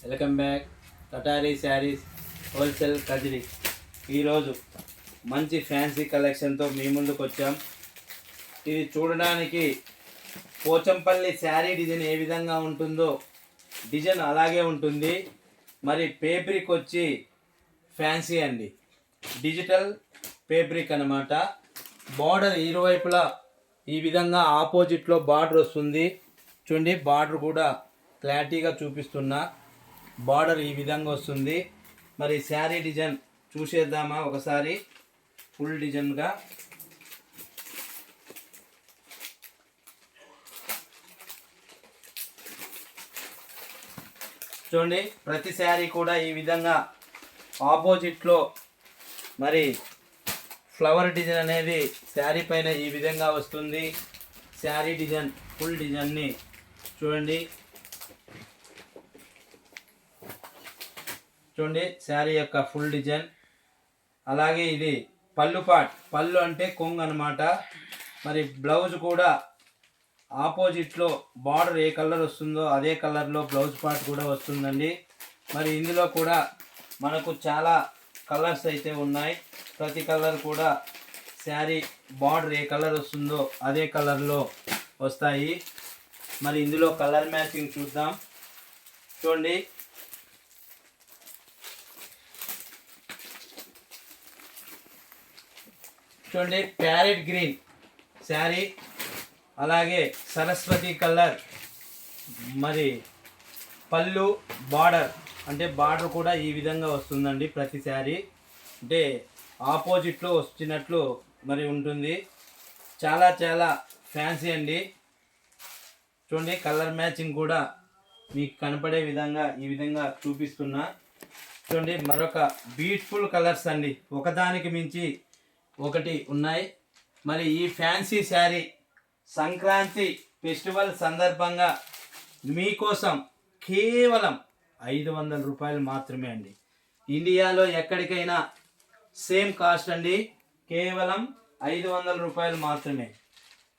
Welcome back. Katari saris wholesale Kadiri. ఈరోజు మంచి fancy కలెక్షన్తో మీ ముందుకు వచ్చాం. ఇది చూడడానికి పోచంపల్లి శారీ డిజైన్ ఏ విధంగా ఉంటుందో డిజైన్ అలాగే ఉంటుంది. మరి పేబ్రిక్ వచ్చి ఫ్యాన్సీ అండి, డిజిటల్ పేబ్రిక్ అన్నమాట. బార్డర్ ఇరువైపులా ఈ విధంగా ఆపోజిట్లో బార్డర్ వస్తుంది. చూడండి, బార్డర్ కూడా క్లారిటీగా చూపిస్తున్నా. బార్డర్ ఈ విధంగా వస్తుంది. మరి శారీ డిజైన్ చూసేద్దామా ఒకసారి ఫుల్ డిజైన్గా. చూడండి, ప్రతి శారీ కూడా ఈ విధంగా ఆపోజిట్లో మరి ఫ్లవర్ డిజైన్ అనేది శారీ పైన ఈ విధంగా వస్తుంది. శారీ డిజైన్ ఫుల్ డిజైన్ని చూడండి. చూడండి, శారీ యొక్క ఫుల్ డిజైన్. అలాగే ఇది పళ్ళు పార్ట్. పళ్ళు అంటే కొంగు అనమాట. మరి బ్లౌజ్ కూడా ఆపోజిట్లో బార్డర్ ఏ కలర్ వస్తుందో అదే కలర్లో బ్లౌజ్ పార్ట్ కూడా వస్తుందండి. మరి ఇందులో కూడా మనకు చాలా కలర్స్ అయితే ఉన్నాయి. ప్రతి కలర్ కూడా శారీ బార్డర్ ఏ కలర్ వస్తుందో అదే కలర్లో వస్తాయి. మరి ఇందులో కలర్ మ్యాచింగ్ చూద్దాం. చూడండి, చూడండి ప్యారెట్ గ్రీన్ శారీ, అలాగే సరస్వతి కలర్. మరి పళ్ళు బార్డర్ అంటే బార్డర్ కూడా ఈ విధంగా వస్తుందండి. ప్రతి శారీ అంటే ఆపోజిట్లో వచ్చినట్లు మరి ఉంటుంది. చాలా చాలా ఫ్యాన్సీ అండి. చూడండి, కలర్ మ్యాచింగ్ కూడా మీకు కనపడే విధంగా ఈ విధంగా చూపిస్తున్నా. చూడండి, మరొక బ్యూటిఫుల్ కలర్స్ అండి, ఒకదానికి మించి ఒకటి ఉన్నాయి. మరి ఈ ఫ్యాన్సీ శారీ సంక్రాంతి ఫెస్టివల్ సందర్భంగా మీకోసం కేవలం 500 రూపాయలు మాత్రమే అండి. ఇండియాలో ఎక్కడికైనా సేమ్ కాస్ట్ అండి, కేవలం 500 రూపాయలు మాత్రమే.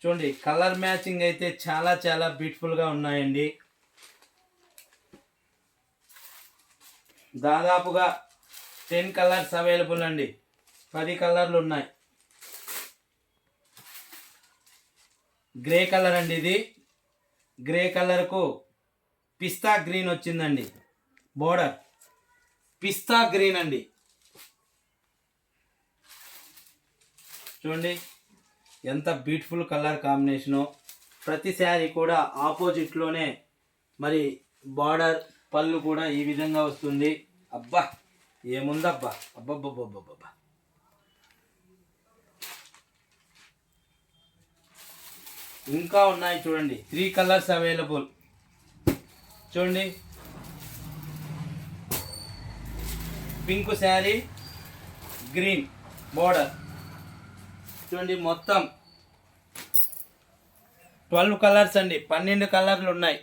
చూడండి, కలర్ మ్యాచింగ్ అయితే చాలా చాలా బ్యూటిఫుల్గా ఉన్నాయండి. దాదాపుగా 10 కలర్స్ అవైలబుల్ అండి. 10 కలర్లు ఉన్నాయి. గ్రే కలర్ అండి, ఇది గ్రే కలర్కు పిస్తా గ్రీన్ వచ్చిందండి. బోర్డర్ పిస్తా గ్రీన్ అండి. చూడండి ఎంత బ్యూటిఫుల్ కలర్ కాంబినేషను. ప్రతి శారీ కూడా ఆపోజిట్లోనే మరి బార్డర్ పళ్ళు కూడా ఈ విధంగా వస్తుంది. అబ్బా ఏముందబ్బా, అబ్బబ్బబ్బబ్బబ్బా. ఇంకా ఉన్నాయి చూడండి, 3 కలర్స్ అవైలబుల్. చూడండి, పింక్ శారీ, గ్రీన్ బోర్డర్. చూడండి, మొత్తం 12 కలర్స్ అండి. 12 కలర్లు ఉన్నాయి.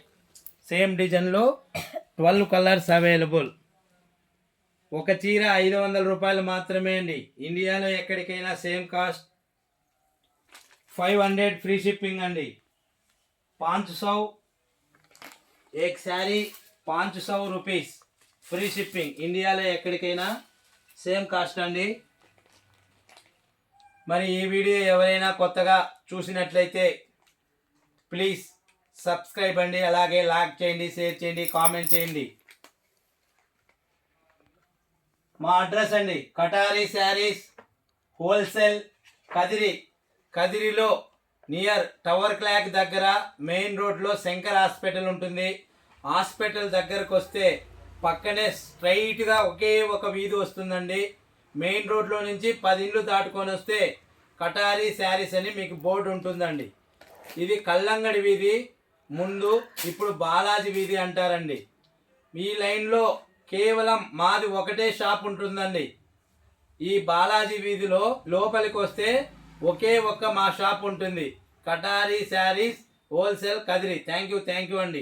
సేమ్ డిజైన్లో 12 కలర్స్ అవైలబుల్. ఒక చీర 500 రూపాయలు మాత్రమే అండి. ఇండియాలో ఎక్కడికైనా సేమ్ కాస్ట్. 500 ఫ్రీ షిప్పింగ్ అండి. 500 एक శారీ 500 రూపీస్ ఫ్రీ షిప్పింగ్. ఇండియాలో ఎక్కడికైనా సేమ్ కాస్ట్ అండి. మరి ఈ వీడియో ఎవరైనా కొత్తగా చూసినట్లయితే ప్లీజ్ సబ్స్క్రైబ్ అండి. అలాగే లైక్ చేయండి, షేర్ చేయండి, కామెంట్ చేయండి. మా అడ్రస్ అండి కటారీ శారీస్ హోల్సేల్ కదిరి. కదిరిలో నియర్ టవర్ క్లాక్ దగ్గర మెయిన్ రోడ్లో శంకర్ హాస్పిటల్ ఉంటుంది. హాస్పిటల్ దగ్గరకు వస్తే పక్కనే స్ట్రైట్గా ఒకే ఒక వీధి వస్తుందండి. మెయిన్ రోడ్లో నుంచి 10 ఇళ్ళు దాటుకొని వస్తే కటారీ శారీస్ అని మీకు బోర్డు ఉంటుందండి. ఇది కల్లంగడి వీధి ముందు, ఇప్పుడు బాలాజీ వీధి అంటారండి. ఈ లైన్లో కేవలం మాది ఒకటే షాప్ ఉంటుందండి. ఈ బాలాజీ వీధిలో లోపలికి వస్తే ఒకే ఒక్క మా షాప్ ఉంటుంది, Katari saris wholesale Kadiri. Thank you అండి.